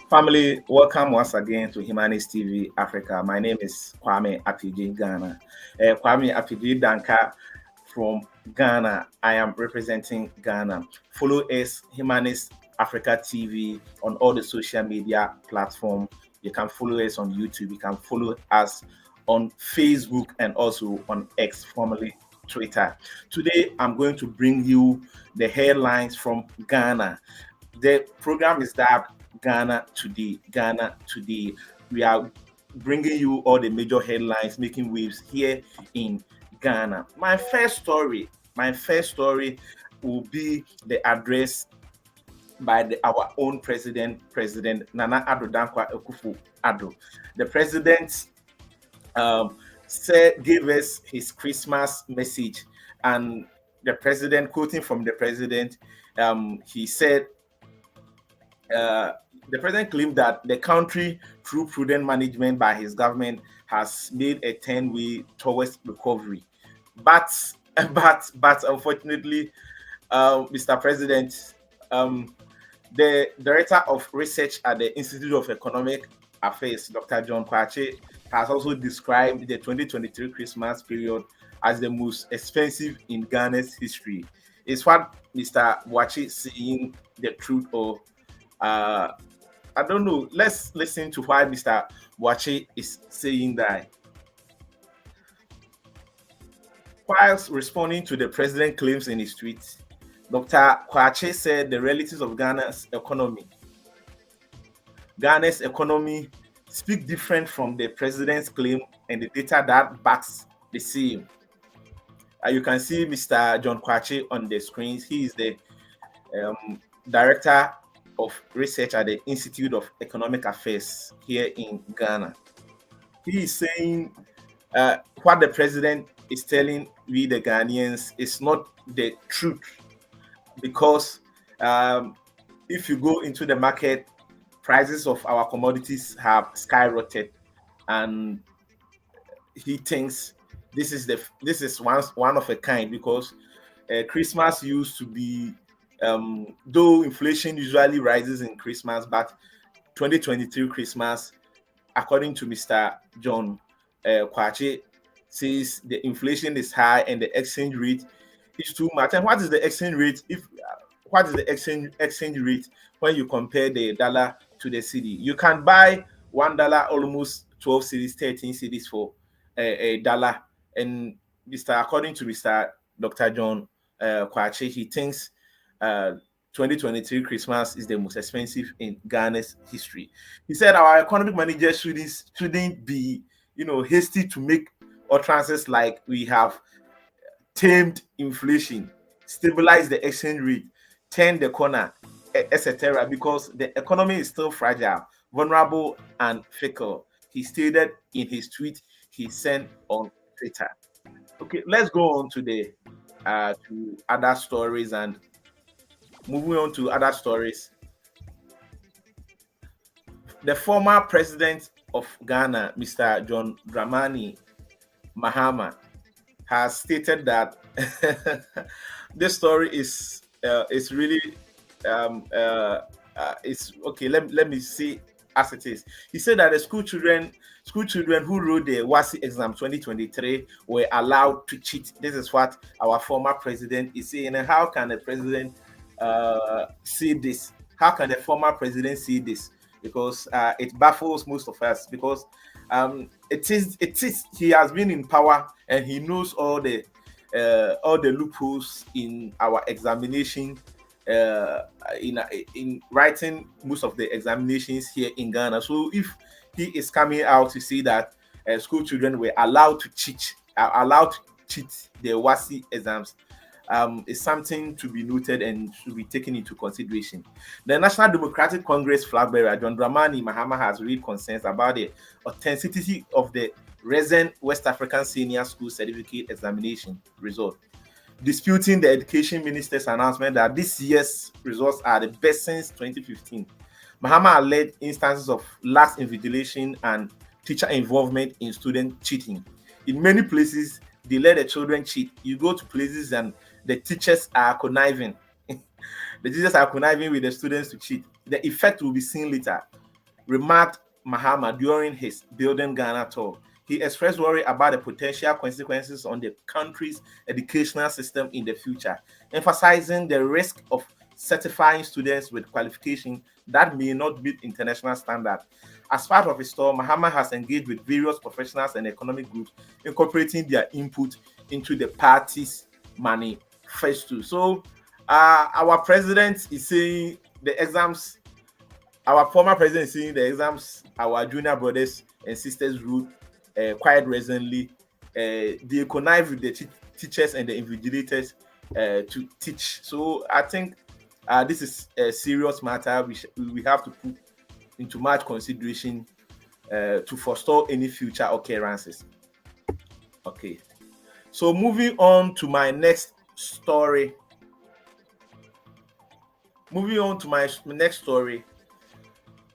Family, welcome once again to Humanist TV Africa. My name is Comrade Apiajei Ghana. Comrade Apiajei Danka from Ghana. I am representing Ghana. Follow us, Humanist Africa TV, on all the social media platforms. You can follow us on YouTube. You can follow us on Facebook and also on X, formerly Twitter. Today, I'm going to bring you the headlines from Ghana. The program is that Ghana Today. Ghana Today. We are bringing you all the major headlines making waves here in Ghana. My first story will be the address by our own president, President Nana Addo Dankwa Akufo-Addo. The president gave us his Christmas message, and the president, quoting from the president, he said, the president claimed that the country, through prudent management by his government, has made a 10-way towards recovery. But unfortunately, Mr. President, the director of research at the Institute of Economic Affairs, Dr. John Kwache, has also described the 2023 Christmas period as the most expensive in Ghana's history. Is what Mr. Kwache saying the truth, or I don't know? Let's listen to why Mr. Kwache is saying that. Whilst responding to the president's claims in his tweet, Dr. Kwache said the realities of Ghana's economy speak different from the president's claim and the data that backs the same. You can see Mr. John Kwache on the screens. He is the director of research at the Institute of Economic Affairs here in Ghana. He is saying what the president is telling we, the Ghanaians, is not the truth, because if you go into the market, prices of our commodities have skyrocketed, and he thinks this is one of a kind, because Christmas used to be, though inflation usually rises in Christmas, but 2023 Christmas, according to Mr. John Kwache, says the inflation is high and the exchange rate is too much. And what is the exchange rate? What is the exchange rate when you compare the dollar to the cedi? You can buy $1 almost 12 cedis, 13 cedis for a dollar. And according to Mr. Dr. John Kwache, he thinks 2023 Christmas is the most expensive in Ghana's history. He said our economic managers shouldn't be, hasty to make utterances like we have tamed inflation, stabilized the exchange rate, turned the corner, etc., because the economy is still fragile, vulnerable, and fickle. He stated in his tweet he sent on Twitter. Okay, let's go on to other stories, and moving on to other stories. The former president of Ghana, Mr. John Dramani Mahama, has stated that this story is really it's okay. Let me see as it is. He said that the school children who wrote the WASI exam 2023 were allowed to cheat. This is what our former president is saying. And how can the president say this? How can the former president see this? Because it baffles most of us. Because it is he has been in power and he knows all the loopholes in our examination, uh, in writing most of the examinations here in Ghana. So if he is coming out to see that school children were allowed to cheat, are allowed to cheat the WASI exams, is something to be noted and should be taken into consideration. The National Democratic Congress flag bearer John Dramani Mahama has raised concerns about the authenticity of the recent West African Senior School Certificate Examination result, disputing the Education Minister's announcement that this year's results are the best since 2015. Mahama alleged instances of lax invigilation and teacher involvement in student cheating. In many places, they let the children cheat. You go to places and the teachers are conniving. The teachers are conniving with the students to cheat. The effect will be seen later, remarked Mahama during his Building Ghana tour. He expressed worry about the potential consequences on the country's educational system in the future, emphasizing the risk of certifying students with qualification that may not meet international standards. As part of his tour, Mahama has engaged with various professionals and economic groups, incorporating their input into the party's manifesto. So, our president is saying the exams, our former president is saying the exams, our junior brothers and sisters wrote quite recently. They connive with the teachers and the invigilators to teach. So I think this is a serious matter. We have to put into much consideration to forestall any future occurrences. Okay. So moving on to my next story.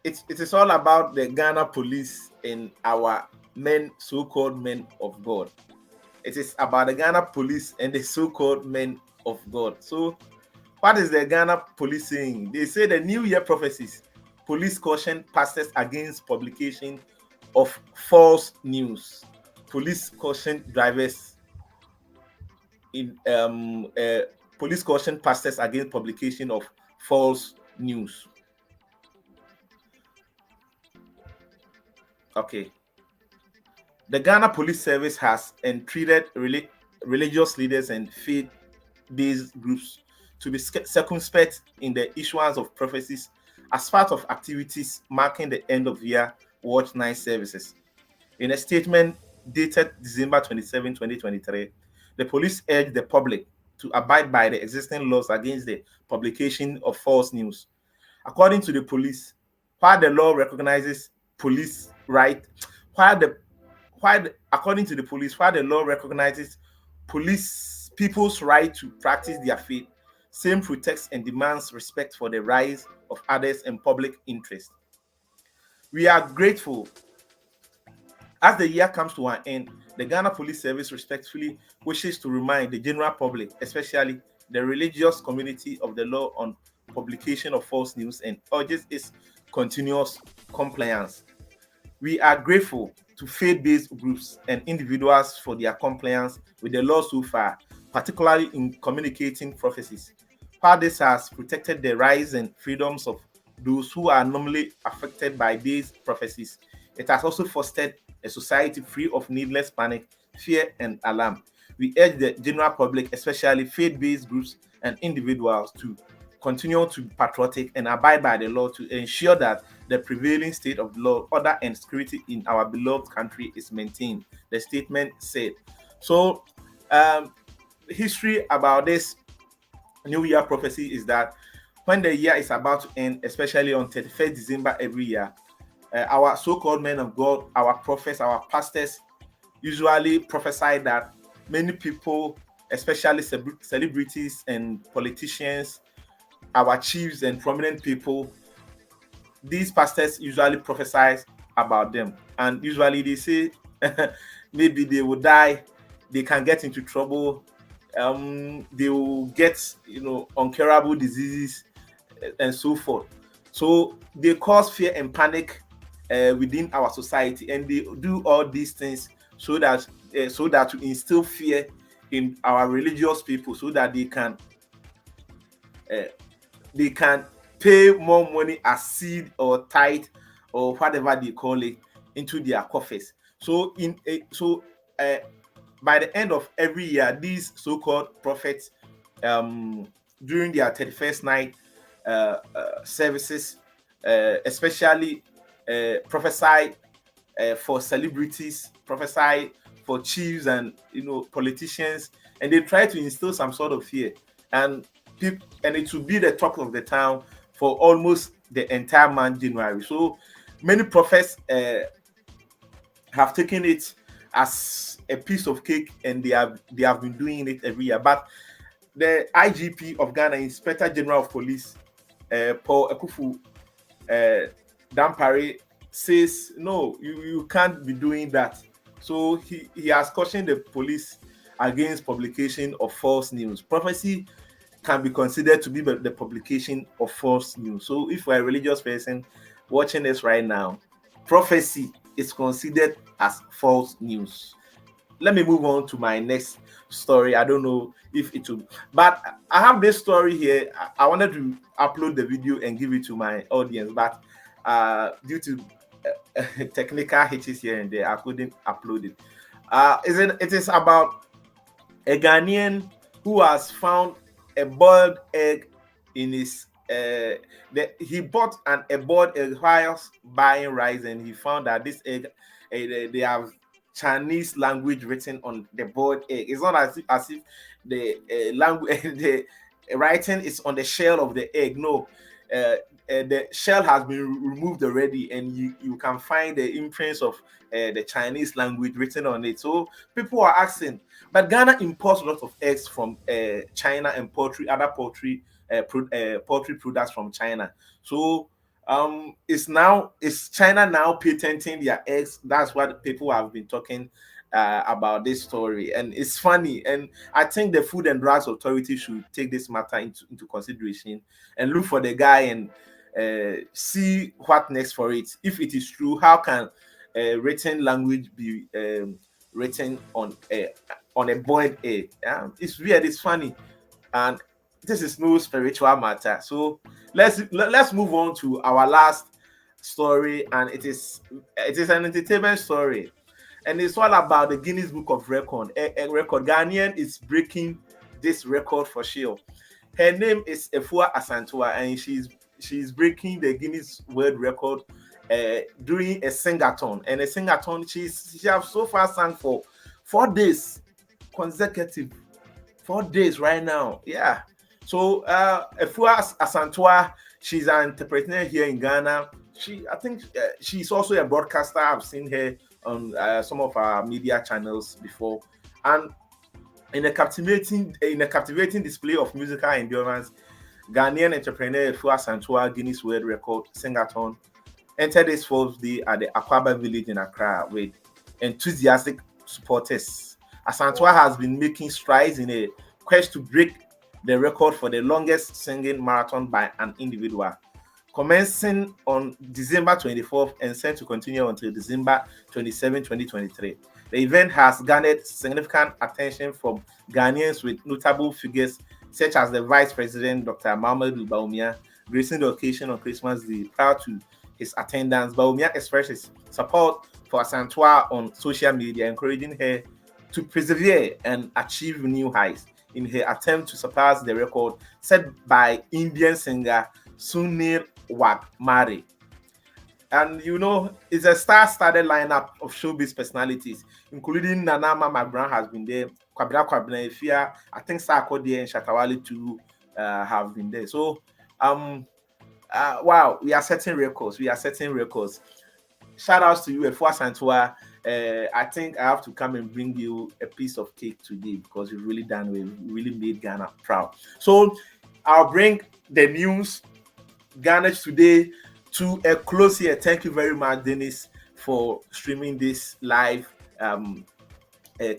It is all about the Ghana police and our men, so-called men of God. It is about the Ghana police and the so-called men of God. So, what is the Ghana police saying? They say the New Year prophecies, police caution pastors against publication of false news. Police caution drivers in police caution pastors against publication of false news. Okay. The Ghana Police Service has entreated religious leaders and faith-based groups to be circumspect in the issuance of prophecies as part of activities marking the end of year Watch Night services. In a statement dated December 27, 2023, the police urged the public to abide by the existing laws against the publication of false news. According to the police, while the law recognizes police right, while the according to the police, while the law recognizes police people's right to practice their faith, same protects and demands respect for the rights of others and public interest. We are grateful. As the year comes to an end, the Ghana Police Service respectfully wishes to remind the general public, especially the religious community, of the law on publication of false news and urges its continuous compliance. We are grateful to faith-based groups and individuals for their compliance with the law so far, particularly in communicating prophecies. While this has protected the rights and freedoms of those who are normally affected by these prophecies, it has also fostered a society free of needless panic, fear, and alarm. We urge the general public, especially faith-based groups and individuals, to continue to be patriotic and abide by the law to ensure that the prevailing state of law, order, and security in our beloved country is maintained, the statement said. So, history about this New Year prophecy is that when the year is about to end, especially on 31st December every year, our so-called men of God, our prophets, our pastors, usually prophesy that many people, especially celebrities and politicians, our chiefs and prominent people, these pastors usually prophesy about them, and usually they say maybe they will die, they can get into trouble, they will get incurable diseases and so forth. So they cause fear and panic within our society, and they do all these things so that to instill fear in our religious people, so that they can pay more money as seed or tithe or whatever they call it into their coffers. So by the end of every year, these so-called prophets, during their 31st night services, especially prophesy for celebrities, prophesy for chiefs and politicians, and they try to instill some sort of fear, and it will be the talk of the town for almost the entire month January. So many prophets have taken it as a piece of cake, and they have been doing it every year. But the IGP of Ghana, Inspector General of Police, Paul Ekufu Dampare, says no, you can't be doing that. So he has cautioned the police against publication of false news. Prophecy can be considered to be the publication of false news. So if you're a religious person watching this right now, prophecy is considered as false news. Let me move on to my next story. I don't know if it will, but I have this story here. I wanted to upload the video and give it to my audience, but due to technical hitches here and there, I couldn't upload it. It is about a Ghanaian who has found a boiled egg in his he bought a boiled egg while buying rice, and he found that this egg they have Chinese language written on the boiled egg. It's not as if the language the writing is on the shell of the egg. No, the shell has been removed already, and you can find the imprints of the Chinese language written on it. So people are asking, but Ghana imports a lot of eggs from China and other poultry products from China. So is China now patenting their eggs? That's what people have been talking about this story, and it's funny. And I think the Food and Drugs Authority should take this matter into consideration and look for the guy and see what next for it. If it is true, how can written language be written on a boiled egg? It's weird, it's funny, and this is no spiritual matter. So let's move on to our last story, and it is an entertainment story, and it's all about the Guinness Book of Record. A record Ghanaian is breaking this record for sure. Her name is Efua Asantua, and she's breaking the Guinness World Record during a sing-a-thon. And a sing-a-thon, she has so far sang for 4 days consecutive. 4 days right now, yeah. So Efua Asantua, she's an entrepreneur here in Ghana. I think she's also a broadcaster. I've seen her on some of our media channels before, and in a captivating display of musical endurance, Ghanaian entrepreneur Efua Asantua Guinness World Record sing-a-thon entered this 4th day at the Akwaba village in Accra with enthusiastic supporters. Asantua has been making strides in a quest to break the record for the longest singing marathon by an individual, commencing on December 24th and set to continue until December 27, 2023. The event has garnered significant attention from Ghanaians, with notable figures such as the Vice President, Dr. Mahamudu Bawumia, gracing the occasion on Christmas Day. Prior to his attendance, Bawumia expressed his support for Asantua on social media, encouraging her to persevere and achieve new heights in her attempt to surpass the record set by Indian singer Sunil Wagmare. And it's a star-studded lineup of showbiz personalities, including Nana Mama Brown has been there, Kwabena Ifia, I think Sarkodie and Shatawale too have been there. So wow, we are setting records. Shout outs to you, Efua Asantua. I think I have to come and bring you a piece of cake today, because you've really done well. You really made Ghana proud. So I'll bring the news Ghana today to a close here. Thank you very much, Dennis, for streaming this live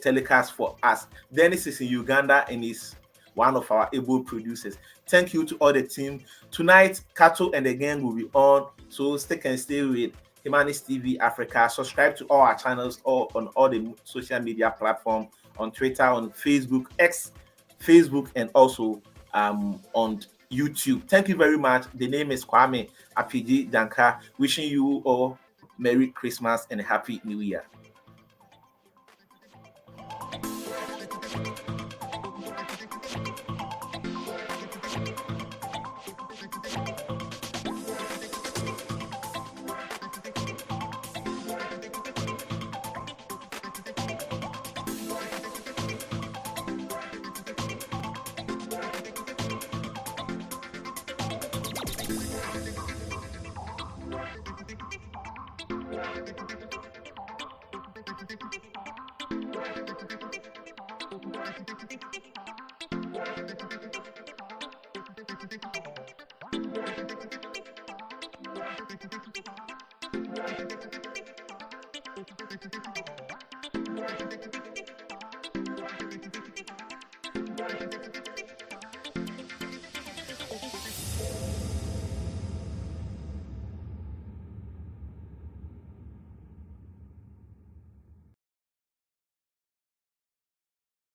telecast for us. Dennis is in Uganda and is one of our able producers. Thank you to all the team. Tonight, Kato and the gang will be on, so stick and stay with Humanist TV Africa. Subscribe to all our channels on all the social media platforms, on Twitter, on Facebook, Facebook, and also on YouTube. Thank you very much. The name is Comrade Apiajei Danka. Wishing you all Merry Christmas and Happy New Year.